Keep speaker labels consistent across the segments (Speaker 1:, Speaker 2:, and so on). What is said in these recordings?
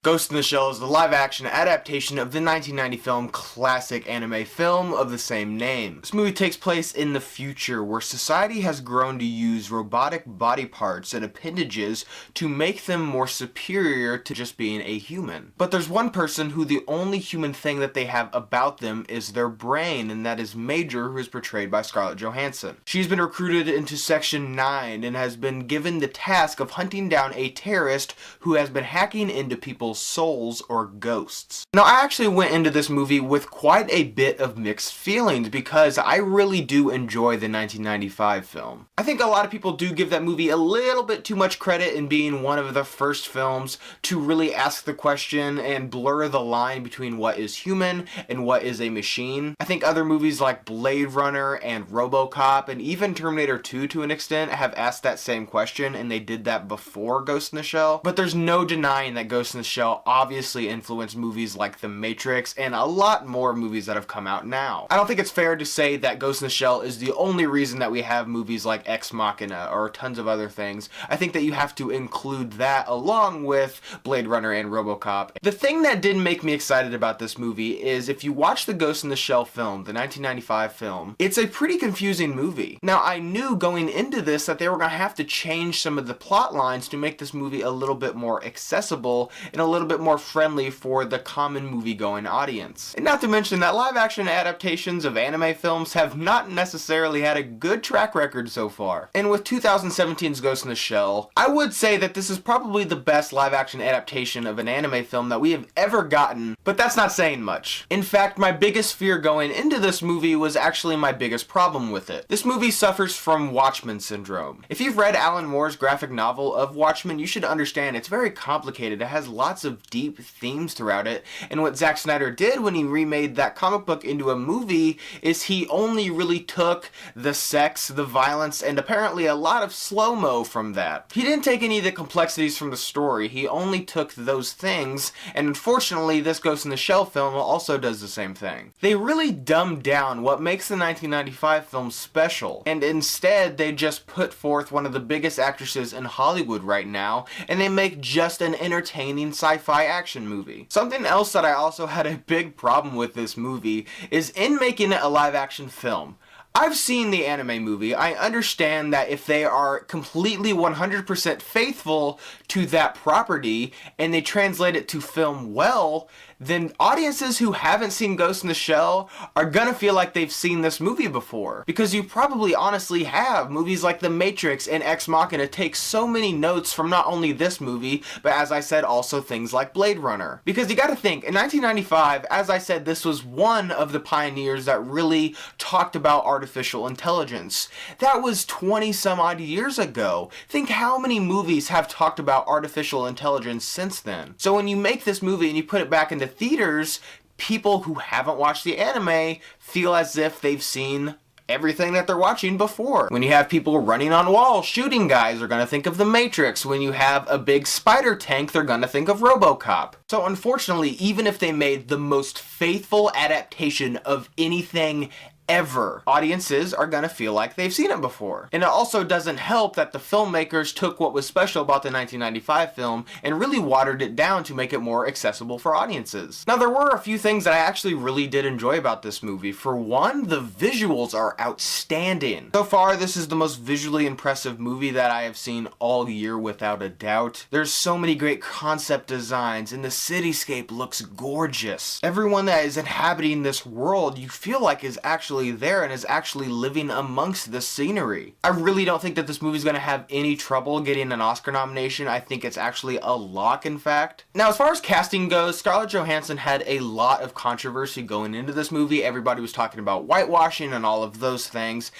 Speaker 1: Ghost in the Shell is the live-action adaptation of the 1990 film classic anime film of the same name. This movie takes place in the future, where society has grown to use robotic body parts and appendages to make them more superior to just being a human. But there's one person who the only human thing that they have about them is their brain, and that is Major, who is portrayed by Scarlett Johansson. She's been recruited into Section 9 and has been given the task of hunting down a terrorist who has been hacking into people's souls or ghosts. Now, I actually went into this movie with quite a bit of mixed feelings because I really do enjoy the 1995 film. I think a lot of people do give that movie a little bit too much credit in being one of the first films to really ask the question and blur the line between what is human and what is a machine. I think other movies like Blade Runner and RoboCop and even Terminator 2 to an extent have asked that same question, and they did that before Ghost in the Shell. But there's no denying that Ghost in the Shell obviously influenced movies like The Matrix and a lot more movies that have come out now. I don't think it's fair to say that Ghost in the Shell is the only reason that we have movies like Ex Machina or tons of other things. I think that you have to include that along with Blade Runner and RoboCop. The thing that did make me excited about this movie is if you watch the Ghost in the Shell film, the 1995 film, it's a pretty confusing movie. Now, I knew going into this that they were going to have to change some of the plot lines to make this movie a little bit more accessible and a little bit more friendly for the common movie-going audience. And not to mention that live-action adaptations of anime films have not necessarily had a good track record so far. And with 2017's Ghost in the Shell, I would say that this is probably the best live-action adaptation of an anime film that we have ever gotten, but that's not saying much. In fact, my biggest fear going into this movie was actually my biggest problem with it. This movie suffers from Watchmen syndrome. If you've read Alan Moore's graphic novel of Watchmen, you should understand it's very complicated. It has lots of deep themes throughout it, and what Zack Snyder did when he remade that comic book into a movie is he only really took the sex, the violence, and apparently a lot of slow-mo from that. He didn't take any of the complexities from the story, he only took those things, and unfortunately this Ghost in the Shell film also does the same thing. They really dumbed down what makes the 1995 film special, and instead they just put forth one of the biggest actresses in Hollywood right now, and they make just an entertaining sci-fi action movie. Something else that I also had a big problem with this movie is in making it a live action film. I've seen the anime movie. I understand that if they are completely 100% faithful to that property and they translate it to film well, then audiences who haven't seen Ghost in the Shell are gonna feel like they've seen this movie before. Because you probably honestly have. Movies like The Matrix and Ex Machina take so many notes from not only this movie, but as I said, also things like Blade Runner. Because you gotta think, in 1995, as I said, this was one of the pioneers that really talked about artificial intelligence. That was 20 some odd years ago. Think how many movies have talked about artificial intelligence since then. So when you make this movie and you put it back into theaters, people who haven't watched the anime feel as if they've seen everything that they're watching before. When you have people running on walls shooting guys, they're gonna think of The Matrix. When you have a big spider tank, they're gonna think of RoboCop. So unfortunately, even if they made the most faithful adaptation of anything ever, audiences are gonna feel like they've seen it before. And it also doesn't help that the filmmakers took what was special about the 1995 film and really watered it down to make it more accessible for audiences. Now, there were a few things that I actually really did enjoy about this movie. For one, the visuals are outstanding. So far, this is the most visually impressive movie that I have seen all year without a doubt. There's so many great concept designs and the cityscape looks gorgeous. Everyone that is inhabiting this world, you feel like is actually there and is actually living amongst the scenery. I really don't think that this movie is going to have any trouble getting an Oscar nomination. I think it's actually a lock, in fact. Now, as far as casting goes, Scarlett Johansson had a lot of controversy going into this movie. Everybody was talking about whitewashing and all of those things.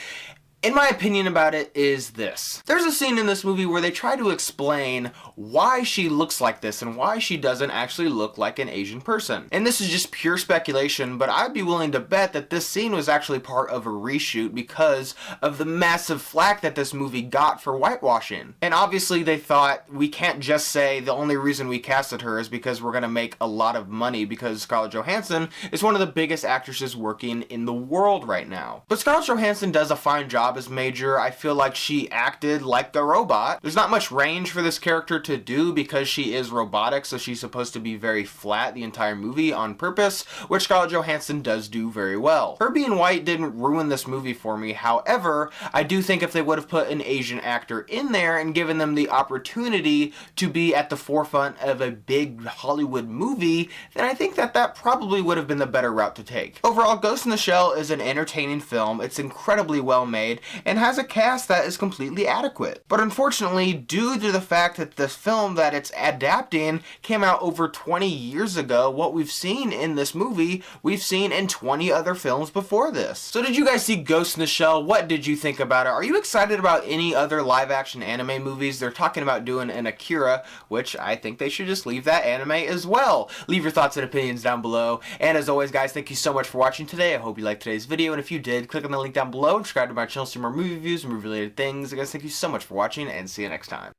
Speaker 1: In my opinion about it is this. There's a scene in this movie where they try to explain why she looks like this and why she doesn't actually look like an Asian person. And this is just pure speculation, but I'd be willing to bet that this scene was actually part of a reshoot because of the massive flack that this movie got for whitewashing. And obviously they thought, we can't just say the only reason we casted her is because we're gonna make a lot of money because Scarlett Johansson is one of the biggest actresses working in the world right now. But Scarlett Johansson does a fine job job as Major. I feel like she acted like a robot. There's not much range for this character to do because she is robotic, so she's supposed to be very flat the entire movie on purpose, which Scarlett Johansson does do very well. Her being white didn't ruin this movie for me. However, I do think if they would have put an Asian actor in there and given them the opportunity to be at the forefront of a big Hollywood movie, then I think that probably would have been the better route to take. Overall, Ghost in the Shell is an entertaining film. It's incredibly well made and has a cast that is completely adequate. But unfortunately, due to the fact that the film that it's adapting came out over 20 years ago, what we've seen in this movie, we've seen in 20 other films before this. So did you guys see Ghost in the Shell? What did you think about it? Are you excited about any other live action anime movies? They're talking about doing an Akira, which I think they should just leave that anime as well. Leave your thoughts and opinions down below. And as always, guys, thank you so much for watching today. I hope you liked today's video, and if you did, click on the link down below, subscribe to my channel to see more movie reviews and movie related things. Guys, thank you so much for watching, and see you next time.